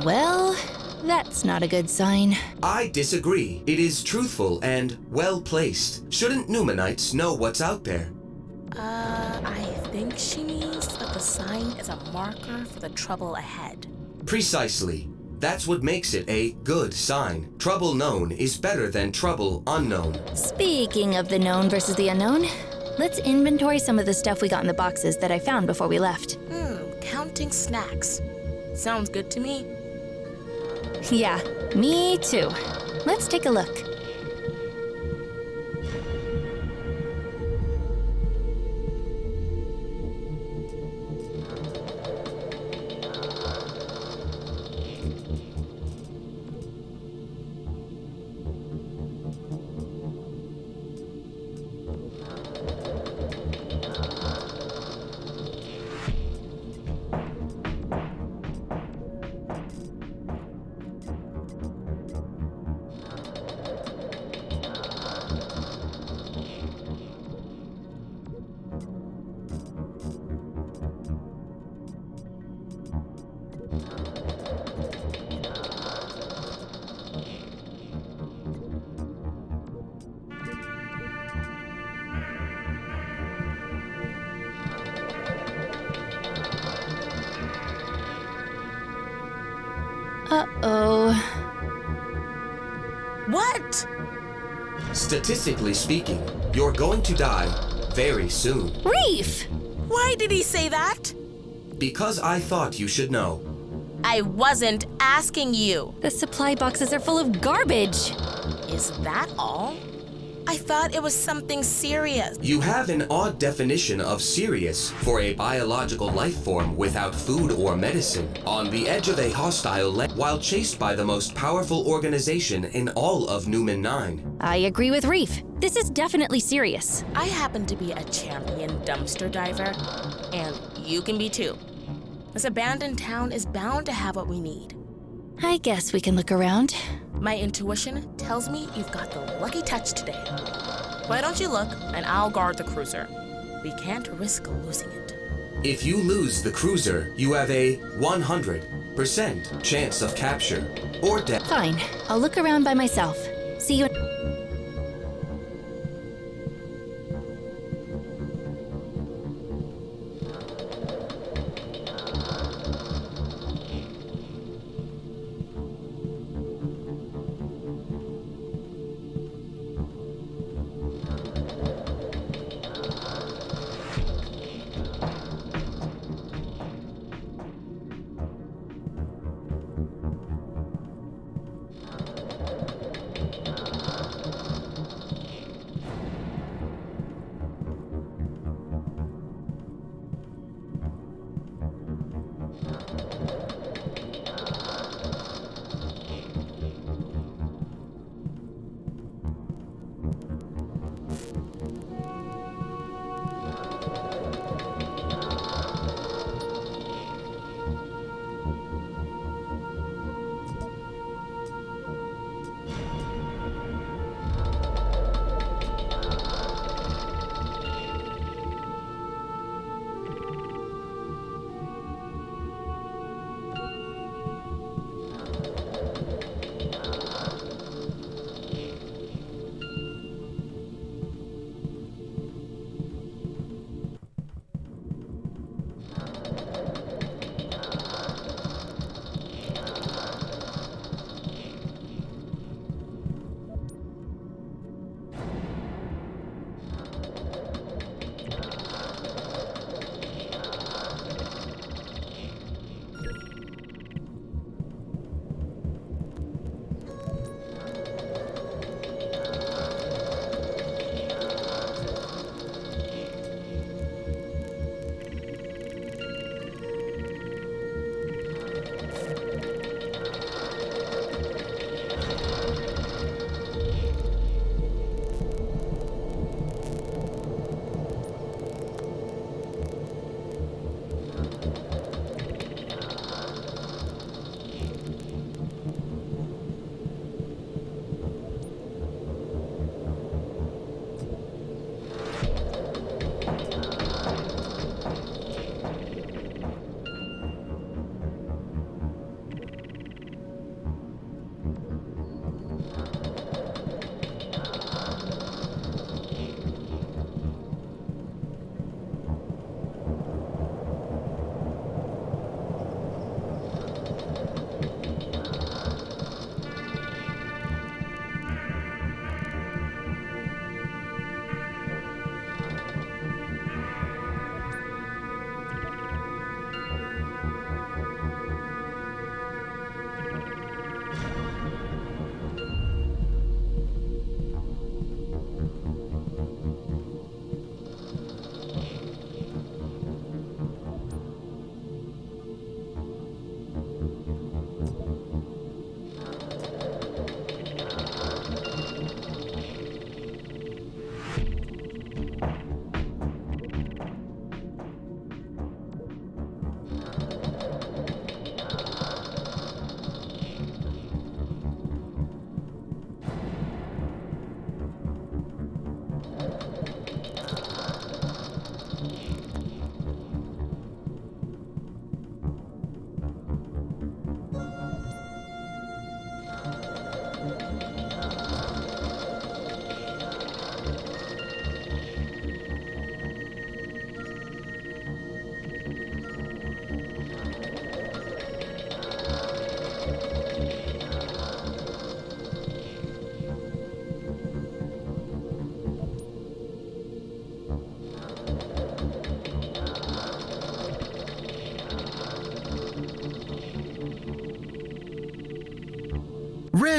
Well, that's not a good sign. I disagree. It is truthful and well-placed. Shouldn't Numenites know what's out there? I think she means that the sign is a marker for the trouble ahead. Precisely. That's what makes it a good sign. Trouble known is better than trouble unknown. Speaking of the known versus the unknown, let's inventory some of the stuff we got in the boxes that I found before we left. Counting snacks. Sounds good to me. Yeah, me too. Let's take a look. Uh-oh. What? Statistically speaking, you're going to die very soon. Reef! Why did he say that? Because I thought you should know. I wasn't asking you. The supply boxes are full of garbage. Is that all? I thought it was something serious. You have an odd definition of serious for a biological life form without food or medicine, on the edge of a hostile while chased by the most powerful organization in all of Numen 9. I agree with Reef. This is definitely serious. I happen to be a champion dumpster diver, and you can be too. This abandoned town is bound to have what we need. I guess we can look around. My intuition tells me you've got the lucky touch today. Why don't you look, and I'll guard the cruiser. We can't risk losing it. If you lose the cruiser, you have a 100% chance of capture or death. Fine, I'll look around by myself. See you.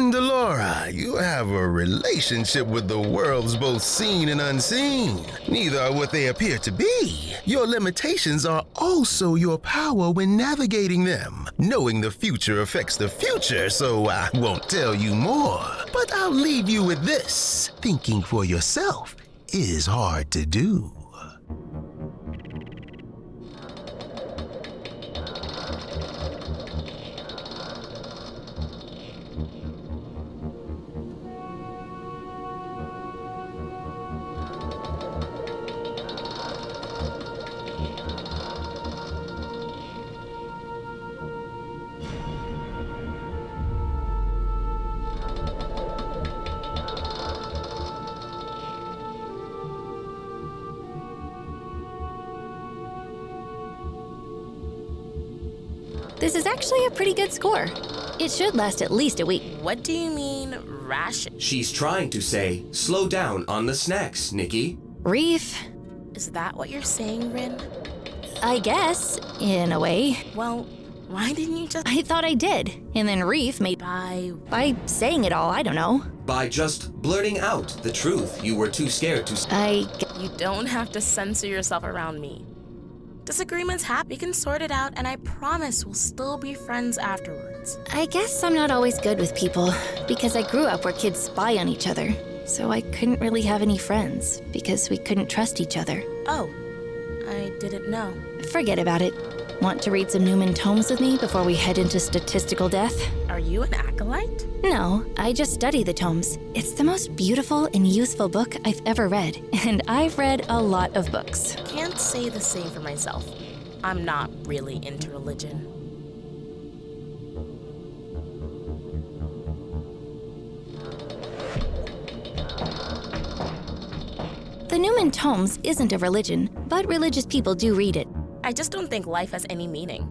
Friend Delora, you have a relationship with the worlds both seen and unseen. Neither are what they appear to be. Your limitations are also your power when navigating them. Knowing the future affects the future, so I won't tell you more. But I'll leave you with this. Thinking for yourself is hard to do. This is actually a pretty good score. It should last at least a week. What do you mean, ration? She's trying to say, slow down on the snacks, Nikki. Reef, Is that what you're saying, Rin? I guess, in a way. Well, why didn't you just... I thought I did. And then Reef made by saying it all, I don't know. By just blurting out the truth you were too scared to You don't have to censor yourself around me. Disagreements happen. We can sort it out, and I promise we'll still be friends afterwards. I guess I'm not always good with people, because I grew up where kids spy on each other. So I couldn't really have any friends, because we couldn't trust each other. Oh, I didn't know. Forget about it. Want to read some Numen Tomes with me before we head into statistical death? Are you an acolyte? No, I just study the tomes. It's the most beautiful and useful book I've ever read, and I've read a lot of books. Can't say the same for myself. I'm not really into religion. The Numen Tomes isn't a religion, but religious people do read it. I just don't think life has any meaning.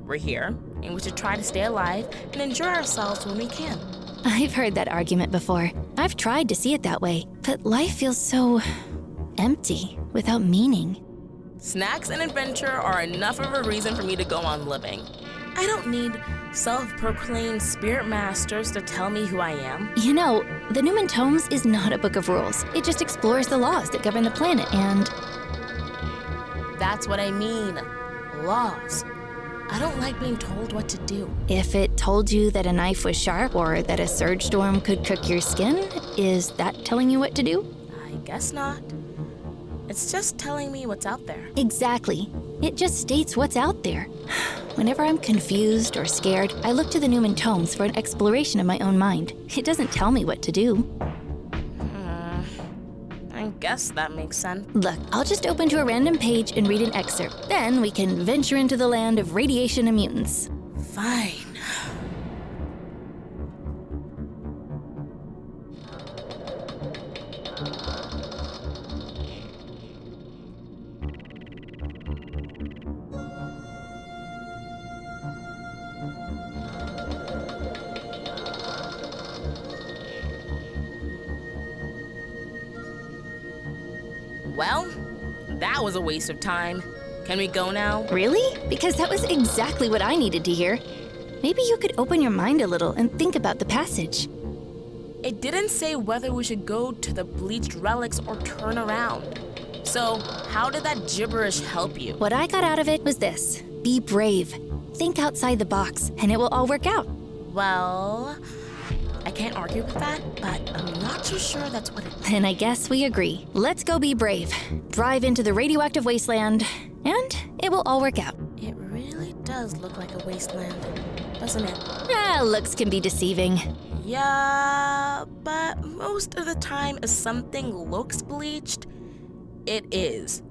We're here, and we should try to stay alive and enjoy ourselves when we can. I've heard that argument before. I've tried to see it that way, but life feels so empty, without meaning. Snacks and adventure are enough of a reason for me to go on living. I don't need self-proclaimed spirit masters to tell me who I am. You know, the Numen Tomes is not a book of rules. It just explores the laws that govern the planet, and... That's what I mean. Laws. I don't like being told what to do. If it told you that a knife was sharp or that a surge storm could cook your skin, is that telling you what to do? I guess not. It's just telling me what's out there. Exactly. It just states what's out there. Whenever I'm confused or scared, I look to the Numen Tomes for an exploration of my own mind. It doesn't tell me what to do. I guess that makes sense. Look, I'll just open to a random page and read an excerpt. Then we can venture into the land of radiation and mutants. Fine. Well, that was a waste of time. Can we go now? Really? Because that was exactly what I needed to hear. Maybe you could open your mind a little and think about the passage. It didn't say whether we should go to the bleached relics or turn around. So, how did that gibberish help you? What I got out of it was this: be brave. Think outside the box, and it will all work out. Well, I can't argue with that, but I'm not so sure that's what it is. Then I guess we agree. Let's go be brave. Drive into the radioactive wasteland, and it will all work out. It really does look like a wasteland, doesn't it? Looks can be deceiving. Yeah, but most of the time if something looks bleached, it is.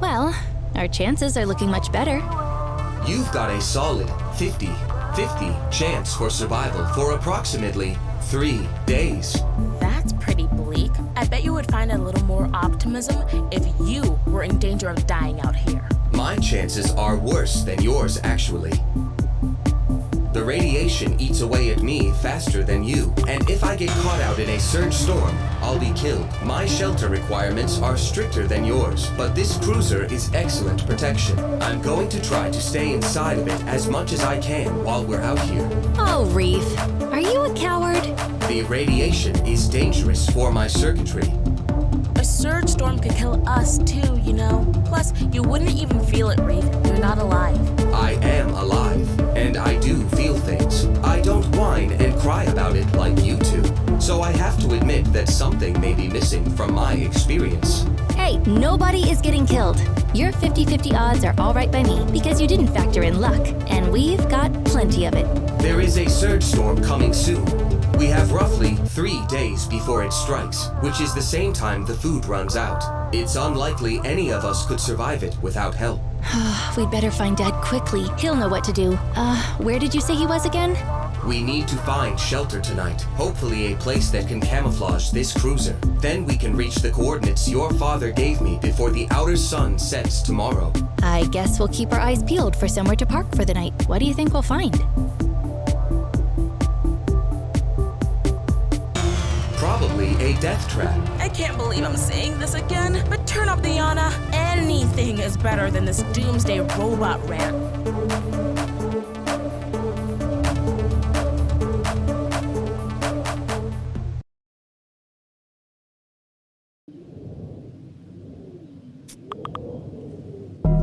Well, our chances are looking much better. You've got a solid 50-50 chance for survival for approximately 3 days. That's pretty bleak. I bet you would find a little more optimism if you were in danger of dying out here. My chances are worse than yours, actually. The radiation eats away at me faster than you, and if I get caught out in a surge storm, I'll be killed. My shelter requirements are stricter than yours, but this cruiser is excellent protection. I'm going to try to stay inside of it as much as I can while we're out here. Oh, Reef, are you a coward? The radiation is dangerous for my circuitry. A surge storm could kill us too, you know. Plus, you wouldn't even feel it, Reef. You're not alive. I am alive, and I do feel things. I don't whine and cry about it like you two. So I have to admit that something may be missing from my experience. Hey, nobody is getting killed. Your 50-50 odds are all right by me because you didn't factor in luck, and we've got plenty of it. There is a surge storm coming soon. We have roughly 3 days before it strikes, which is the same time the food runs out. It's unlikely any of us could survive it without help. We'd better find Dad quickly. He'll know what to do. Where did you say he was again? We need to find shelter tonight, hopefully a place that can camouflage this cruiser. Then we can reach the coordinates your father gave me before the outer sun sets tomorrow. I guess we'll keep our eyes peeled for somewhere to park for the night. What do you think we'll find? Probably a death trap. I can't believe I'm saying this again, but turn up the Yana. Anything is better than this doomsday robot rant.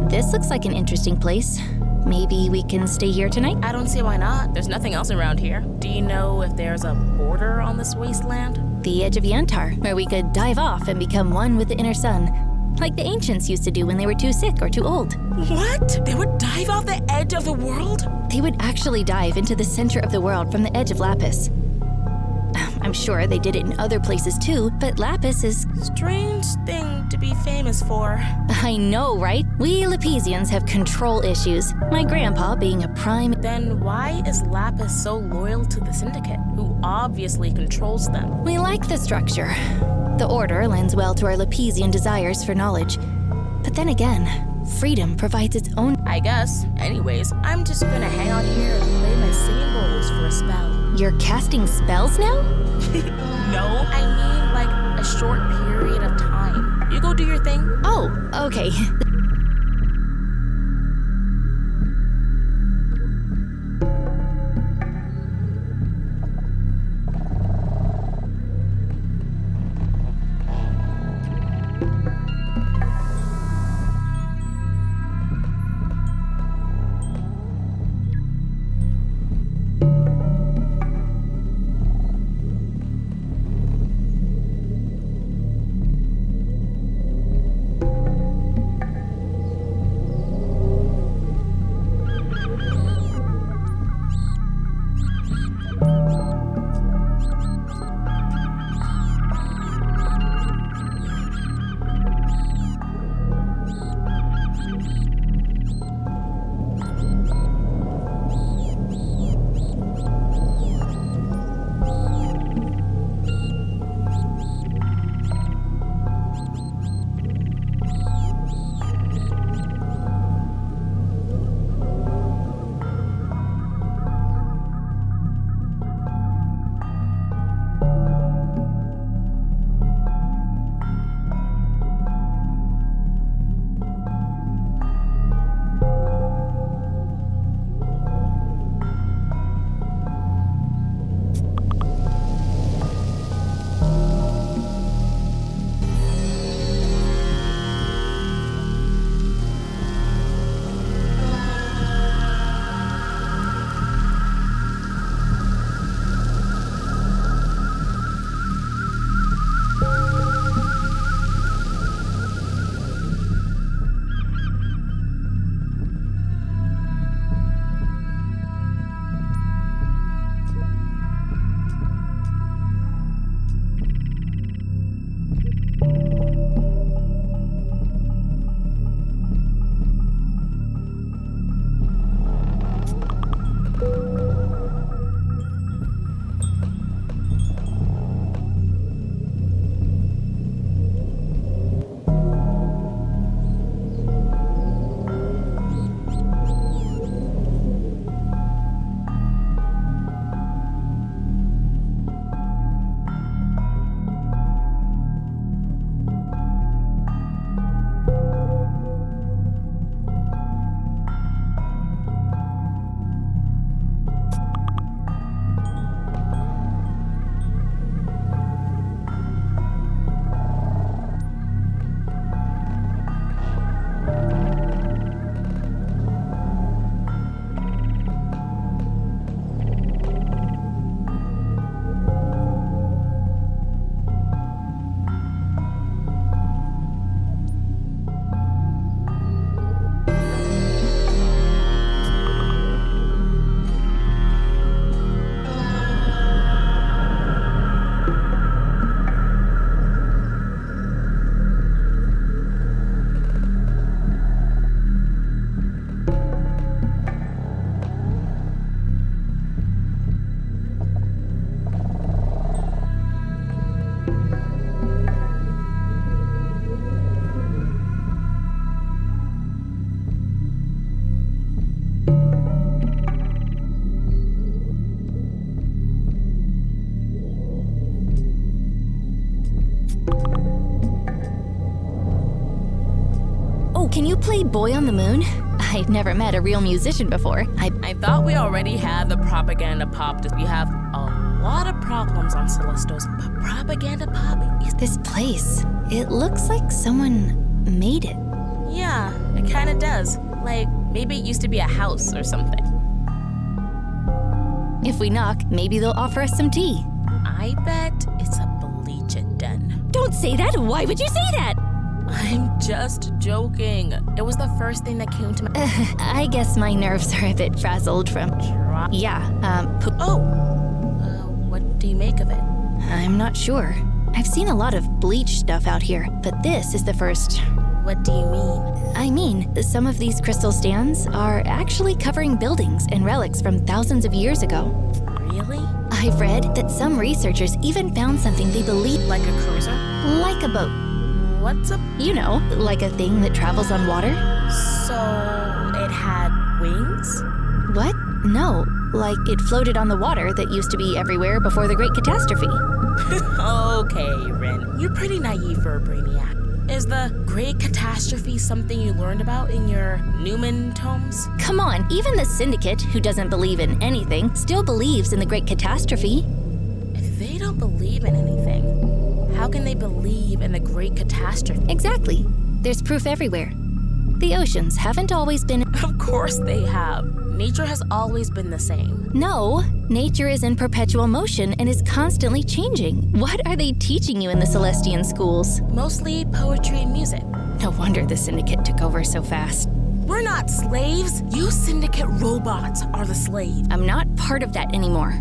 This looks like an interesting place. Maybe we can stay here tonight? I don't see why not. There's nothing else around here. Do you know if there's a border on this wasteland? The edge of Yantar, where we could dive off and become one with the inner sun. Like the ancients used to do when they were too sick or too old. What? They would dive off the edge of the world? They would actually dive into the center of the world from the edge of Lapis. I'm sure they did it in other places too, but Lapis is... Strange thing to be famous for. I know, right? We Lapisians have control issues. My grandpa being a prime... Then why is Lapis so loyal to the Syndicate, who obviously controls them? We like the structure. The order lends well to our Lapisian desires for knowledge. But then again, freedom provides its own... I guess. Anyways, I'm just gonna hang out here and play my singing bowls for a spell. You're casting spells now? No, I mean like a short period of time. You go do your thing. Oh, okay. Oh, can you play Boy on the Moon? I've never met a real musician before. I thought we already had the propaganda pop. We have a lot of problems on Celestos, but propaganda pop is... This place, it looks like someone made it. Yeah, it kinda does. Like, maybe it used to be a house or something. If we knock, maybe they'll offer us some tea. I bet it's a bleach-it den. Don't say that! Why would you say that? I'm just joking. It was the first thing that came to my... I guess my nerves are a bit frazzled from... What do you make of it? I'm not sure. I've seen a lot of bleach stuff out here, but this is the first. What do you mean? I mean, some of these crystal stands are actually covering buildings and relics from thousands of years ago. Really? I've read that some researchers even found something they believe Like a cruiser? like a boat. What's a... You know, like a thing that travels on water. So, it had wings? What? No, like it floated on the water that used to be everywhere before the Great Catastrophe. Okay, Rin. You're pretty naive for a brainiac. Is the Great Catastrophe something you learned about in your Numen Tomes? Come on, even the Syndicate, who doesn't believe in anything, still believes in the Great Catastrophe. If they don't believe in anything, how can they believe in the Great Catastrophe? Exactly. There's proof everywhere. The oceans haven't always been... Of course they have. Nature has always been the same. No, nature is in perpetual motion and is constantly changing. What are they teaching you in the Celestian schools? Mostly poetry and music. No wonder the Syndicate took over so fast. We're not slaves. You Syndicate robots are the slaves. I'm not part of that anymore.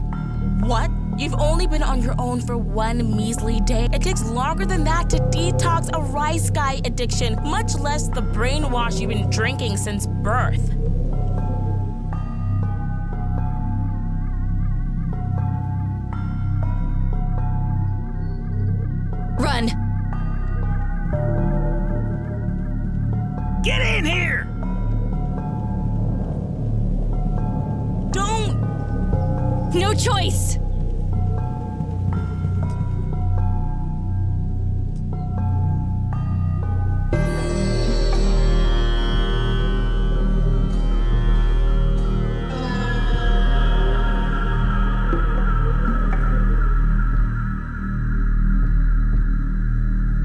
What? You've only been on your own for one measly day. It takes longer than that to detox a rice sky addiction, much less the brainwash you've been drinking since birth. Run! Get in here! Don't! No choice!